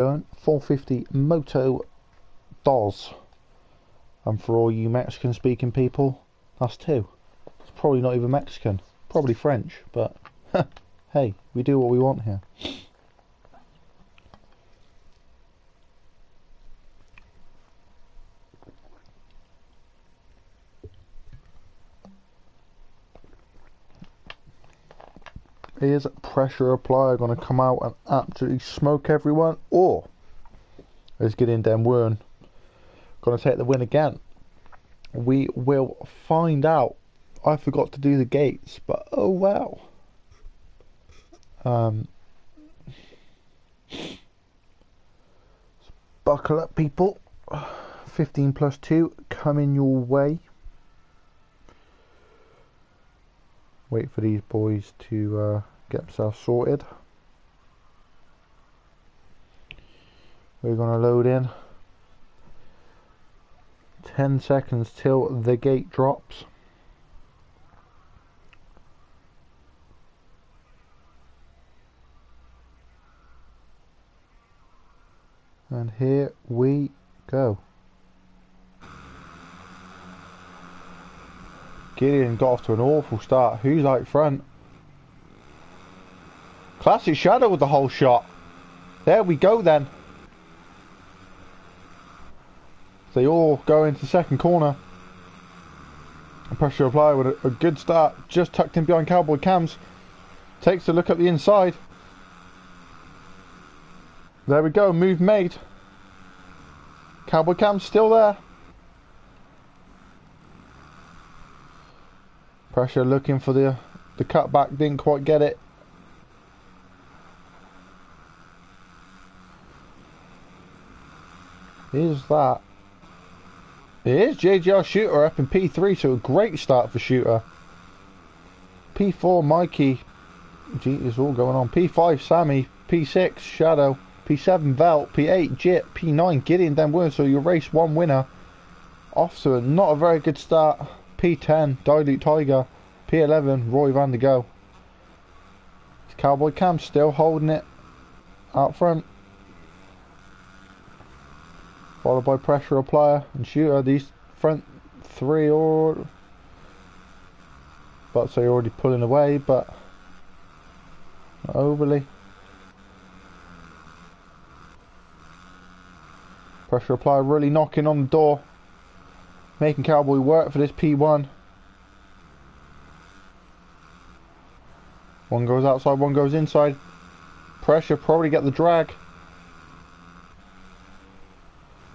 Going 450 Moto DOS. And for all you Mexican speaking people, that's two. It's probably not even Mexican, probably French, but hey, we do what we want here. Is pressure applier going to come out and absolutely smoke everyone, or is Gideon going to take the win again? We will find out. I forgot to do the gates, but oh well. Buckle up, people. 15 plus 2 coming your way. Wait for these boys to get themselves sorted. We're going to load in. 10 seconds till the gate drops. And here we go. Gideon got off to an awful start. Who's out front? Classic Shadow with the whole shot. There we go then. They all go into the second corner. Pressure apply with a good start. Just tucked in behind Cowboy Cams. Takes a look at the inside. There we go, move made. Cowboy Cam's still there. Pressure looking for the cutback, didn't quite get it. Is that? It is JGR Shooter up in P3, so a great start for Shooter. P4 Mikey, gee, it's all going on. P5 Sammy, P6 Shadow, P7 Velt, P8 Jit, P9 Gideon then wins, so your race 1 winner. Off to not a very good start. P10 Dilute Tiger, P11 Roy Van Der Go. Cowboy Cam still holding it out front, followed by Pressure Applier and Shooter. These front three or but so you're already pulling away, but not overly. Pressure Applier really knocking on the door, making Cowboy work for this P1. One goes outside, one goes inside. Pressure probably get the drag.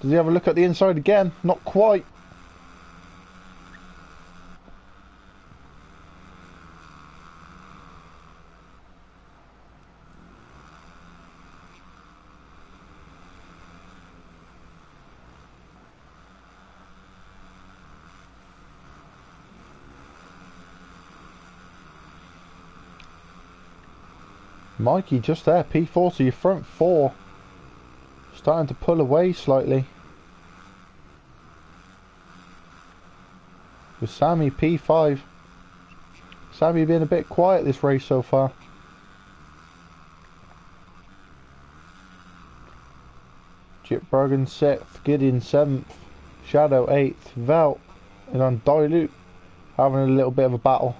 Does he have a look at the inside again? Not quite. Mikey just there, P4, so your front four starting to pull away slightly. With Sammy P5. Sammy being a bit quiet this race so far. Chip Bergen 6th, Gideon 7th, Shadow 8th, Velt and on Dilute having a little bit of a battle.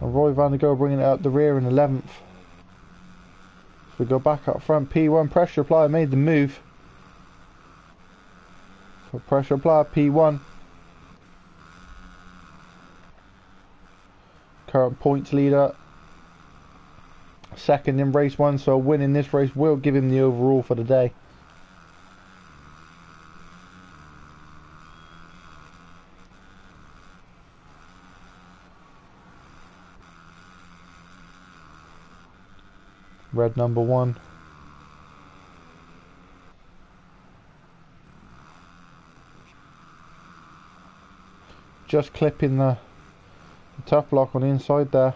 And Roy Van Der Go bringing it out the rear in 11th. So we go back up front. P1 Pressure Applier made the move. So Pressure Applier P1. Current points leader. Second in race 1, so winning this race will give him the overall for the day. Red number 1. Just clipping the tough block on the inside there.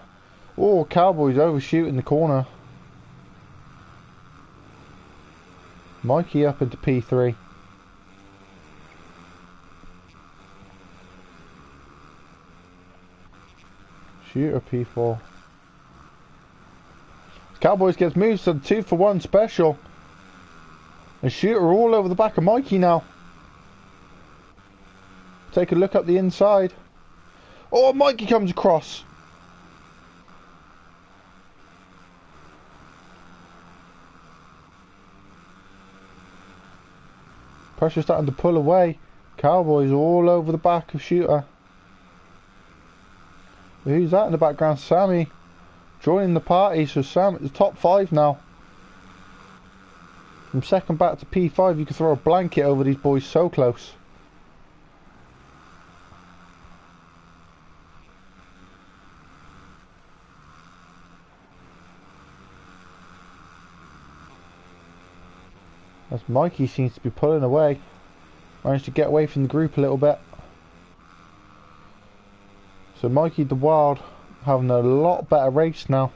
Oh, Cowboy's overshooting the corner. Mikey up into P3. Shooter P4. Cowboys gets moved to the 2-for-1 special. And Shooter all over the back of Mikey now. Take a look up the inside. Oh, Mikey comes across. Pressure starting to pull away. Cowboys all over the back of Shooter. Who's that in the background? Sammy joining the party. So Sam is top 5 now. From second back to P5, you can throw a blanket over these boys so close. As Mikey seems to be pulling away. Managed to get away from the group a little bit. So Mikey the Wild having a lot better race now.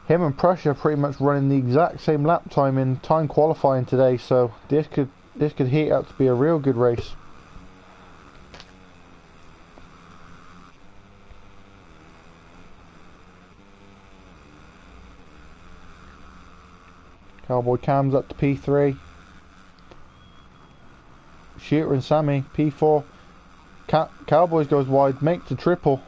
Him and Pressure pretty much running the exact same lap time in time qualifying today, so this could heat up to be a real good race. Cowboy Cam's up to P3. Shooter and Sammy P4. Cowboys goes wide, makes the triple.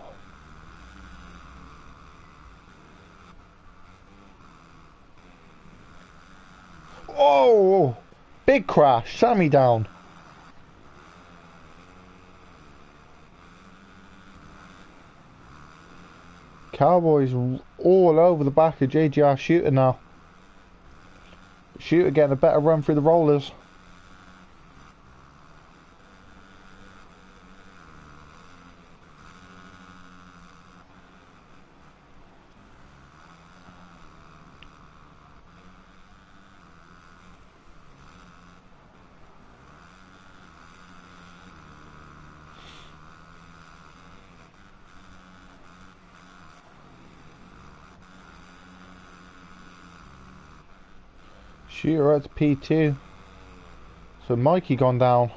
Oh, big crash, Sammy down. Cowboys all over the back of JGR Shooter now. Shooter getting a better run through the rollers. Shooter at P2. So Mikey gone down.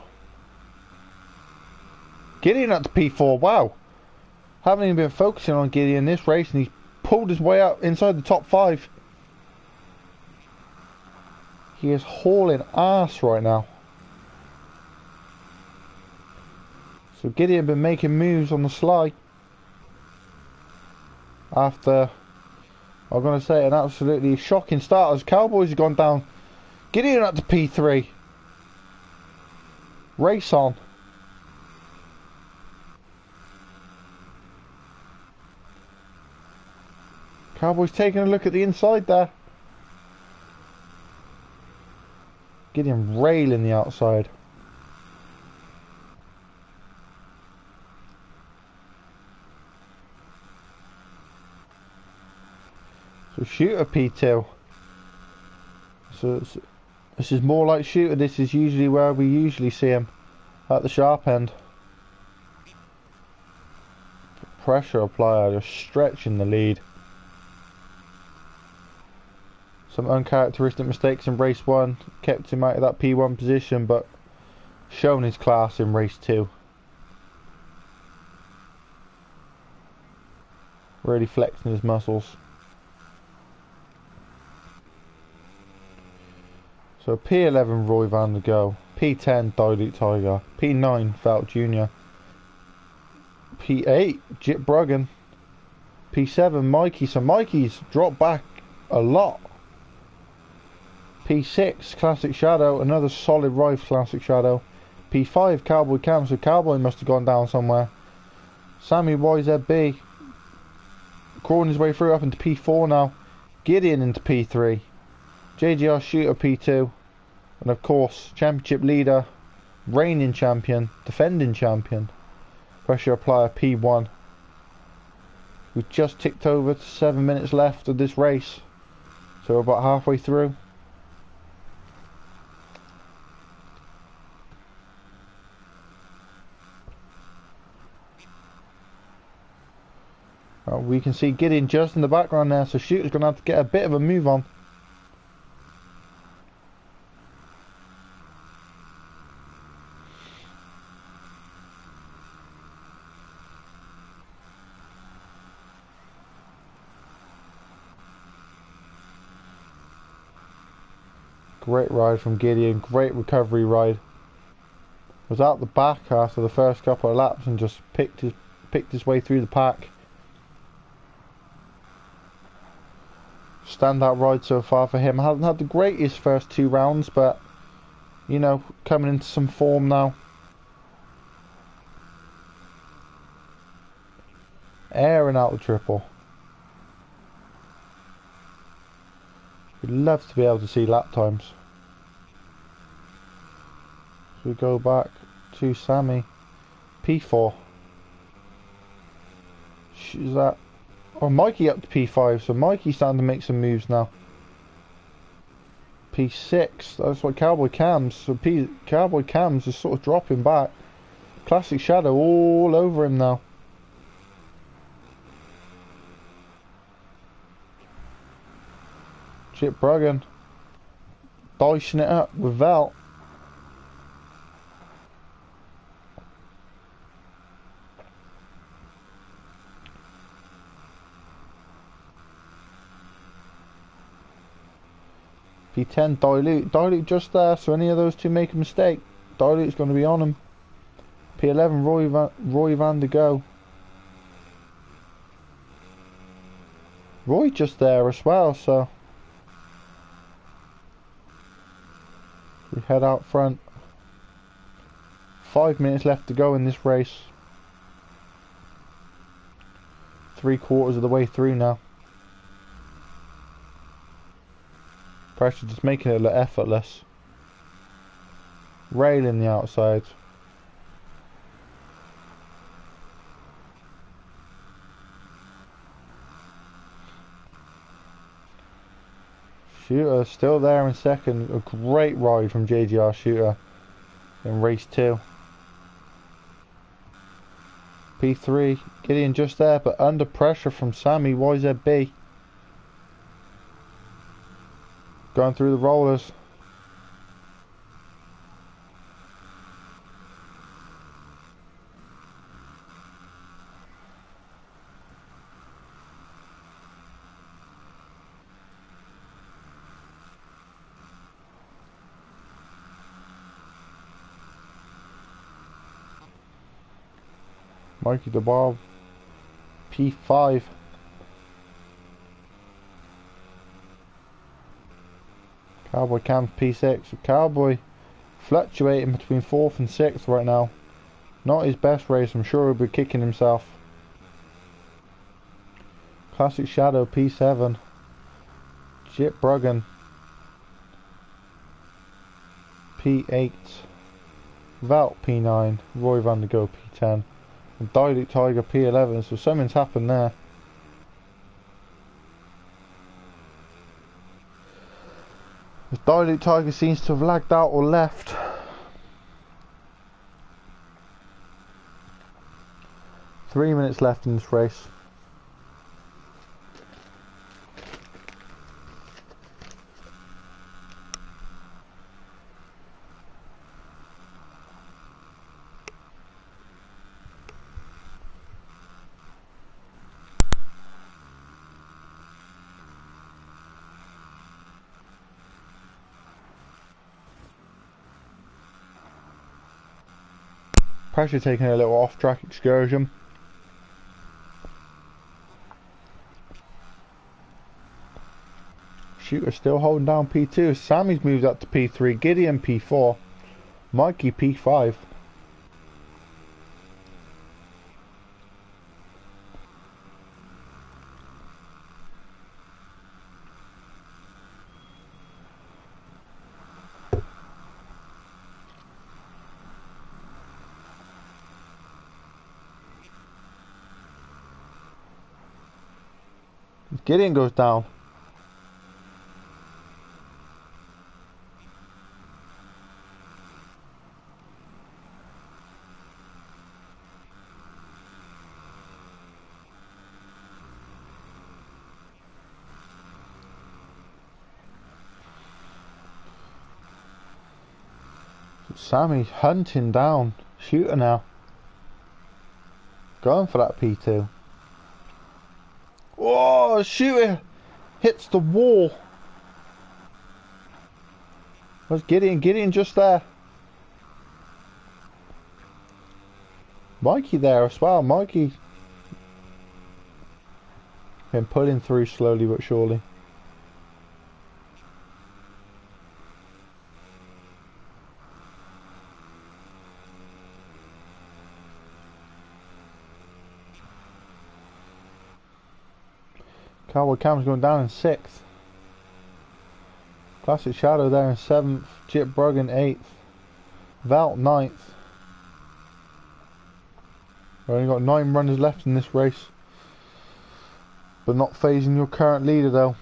Gideon at P4. Wow. Haven't even been focusing on Gideon this race and he's pulled his way up inside the top 5. He is hauling ass right now. So Gideon been making moves on the sly. After, I'm going to say, an absolutely shocking start as Cowboys have gone down. Gideon up to P3. Race on. Cowboys taking a look at the inside there. Gideon railing the outside. So Shooter P2. So this is more like Shooter. This is usually where we usually see him, at the sharp end. Pressure applier just stretching the lead. Some uncharacteristic mistakes in race 1 kept him out of that P1 position, but shown his class in race 2. Really flexing his muscles. So P11 Roy Van der Go, P10 Dilute Tiger, P9 Felt Jr, P8 Jip Bruggen, P7 Mikey. So Mikey's dropped back a lot. P6 Classic Shadow, another solid Rife Classic Shadow. P5 Cowboy Cam, so Cowboy must have gone down somewhere. Sammy YZB crawling his way through up into P4 now. Gideon into P3. JGR Shooter P2. And of course, championship leader, reigning champion, defending champion, Pressure Applier P1. We just ticked over to 7 minutes left of this race. So we're about halfway through. We can see Gideon just in the background there, so Shooter's going to have to get a bit of a move on. Great ride from Gideon, great recovery ride. Was out the back after the first couple of laps and just picked his way through the pack. Standout ride so far for him. Hasn't had the greatest first 2 rounds, but you know, coming into some form now. Airing out the triple. We'd love to be able to see lap times. So we go back to Sammy. P4. Is that? Oh, Mikey up to P5, so Mikey's starting to make some moves now. P6, that's what Cowboy Cams. So Cowboy Cams is sort of dropping back. Classic Shadow all over him now. Chip Bruggen dicing it up with Val. P10 Dilute just there, so any of those two make a mistake, Dilute's going to be on him. P11 Roy van der Go. Roy just there as well, so we head out front. 5 minutes left to go in this race. 3/4 of the way through now. Pressure just making it look effortless. Railing the outside. Shooter still there in second. A great ride from JGR Shooter in race 2. P3 Gideon just there, but under pressure from Sammy YZB. Going through the rollers. Mikey DeBob, P5. Cowboy Camp P6. Cowboy fluctuating between 4th and 6th right now. Not his best race, I'm sure he'll be kicking himself. Classic Shadow P7. Chip Bruggen P8. Valt P9. Roy van der Go P10. And Dilute Tiger P11, so something's happened there. The Dilute Tiger seems to have lagged out or left. Three minutes left in this race. Pressure taking a little off-track excursion. Shooter still holding down P2. Sammy's moved up to P3. Gideon P4. Mikey P5. Gideon goes down. Sammy hunting down Shooter now. Going for that P2. Oh, Shooter hits the wall. Where's Gideon? Gideon just there. Mikey there as well. Mikey been pulling through slowly but surely. Cowboy Cam's going down in 6th. Classic Shadow there in 7th. Jip Bruggen 8th. Valt 9th. We've only got 9 runners left in this race. But not phasing your current leader though.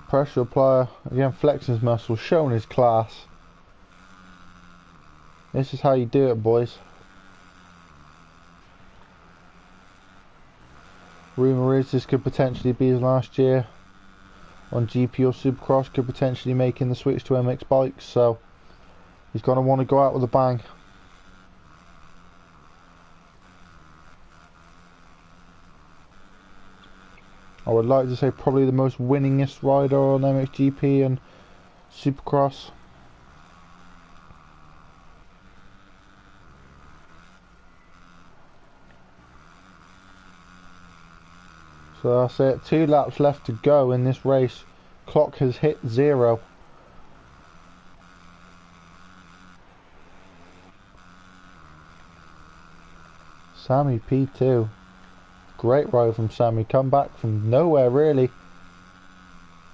Pressure applier, again flexing his muscles, showing his class. This is how you do it, boys. Rumour is this could potentially be his last year on GP or Supercross, could potentially making the switch to MX bikes, so he's going to want to go out with a bang. I would like to say probably the most winningest rider on MXGP and Supercross. So that's it, 2 laps left to go in this race. Clock has hit 0. Sammy P2. Great ride from Sammy, come back from nowhere really.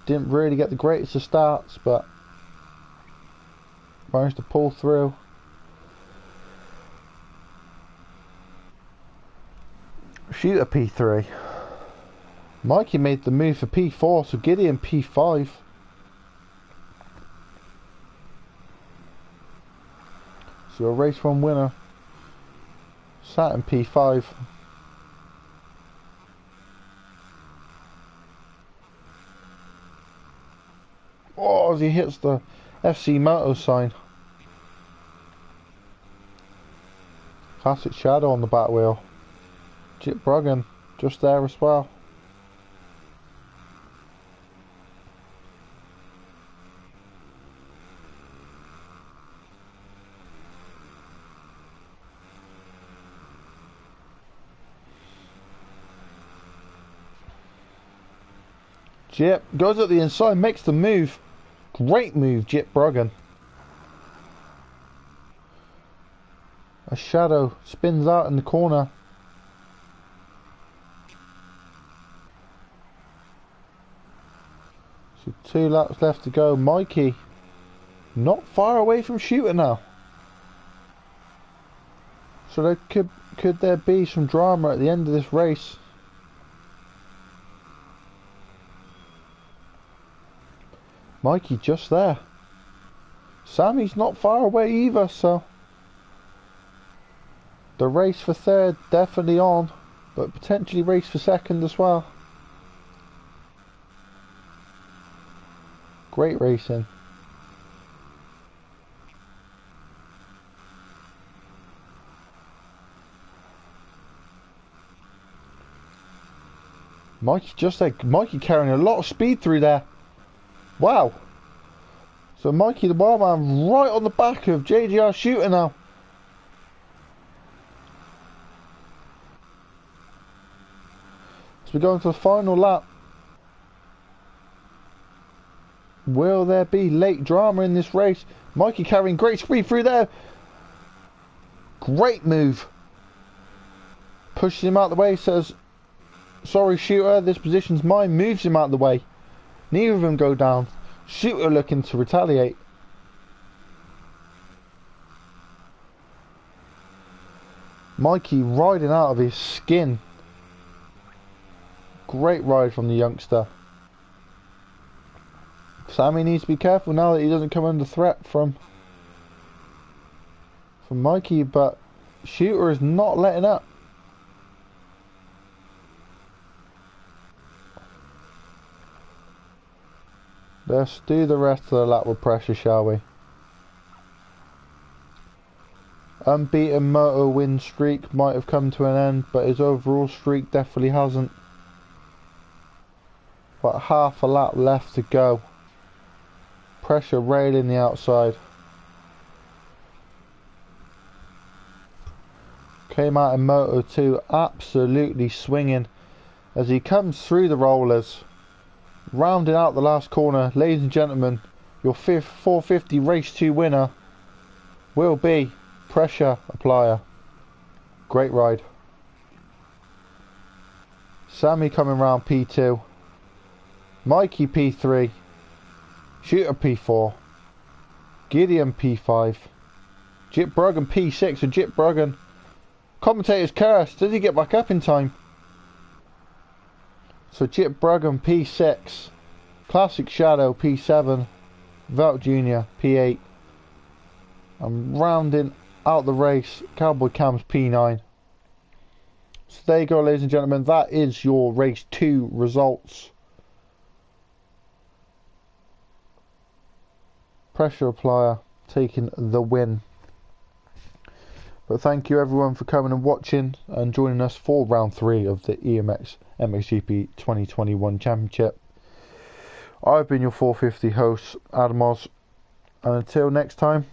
Didn't really get the greatest of starts, but managed to pull through. Shooter P3. Mikey made the move for P4, so Gideon P5. So a race 1 winner sat in P5. Oh, as he hits the FC Moto sign. Classic Shadow on the back wheel. Jip Bruggen just there as well. Jip goes at the inside, makes the move. Great move, Jip Bruggen. A Shadow spins out in the corner. So 2 laps left to go. Mikey not far away from Shooter now. So there could there be some drama at the end of this race. Mikey just there. Sammy's not far away either, so the race for 3rd definitely on, but potentially race for 2nd as well. Great racing. Mikey just there. Mikey carrying a lot of speed through there. Wow. So Mikey the Wildman right on the back of JGR Shooter now. So we're going to the final lap. Will there be late drama in this race? Mikey carrying great speed through there. Great move. Pushes him out of the way, says, sorry Shooter, this position's mine, moves him out of the way. Neither of them go down. Shooter looking to retaliate. Mikey riding out of his skin. Great ride from the youngster. Sammy needs to be careful now that he doesn't come under threat from Mikey, but Shooter is not letting up. Let's do the rest of the lap with pressure, shall we? Unbeaten moto win streak might have come to an end, but his overall streak definitely hasn't. But half a lap left to go. Pressure railing the outside. Came out in Moto 2 absolutely swinging as he comes through the rollers. Rounding out the last corner. Ladies and gentlemen, your 450 Race 2 winner will be Pressure Applier. Great ride. Sammy coming round P2. Mikey P3. Shooter P4. Gideon P5. Jip Bruggen P6. And Jip Bruggen, commentator's cursed. Does he get back up in time? So Jip Bruggen P6. Classic Shadow P7. Velt Jr. P8. And rounding out the race, Cowboy Cam's P9. So there you go, ladies and gentlemen. That is your race 2 results. Pressure Applier taking the win. But thank you everyone for coming and watching and joining us for round 3 of the EMX Mxgp 2021 Championship. I've been your 450 host, Adam Oz, and until next time,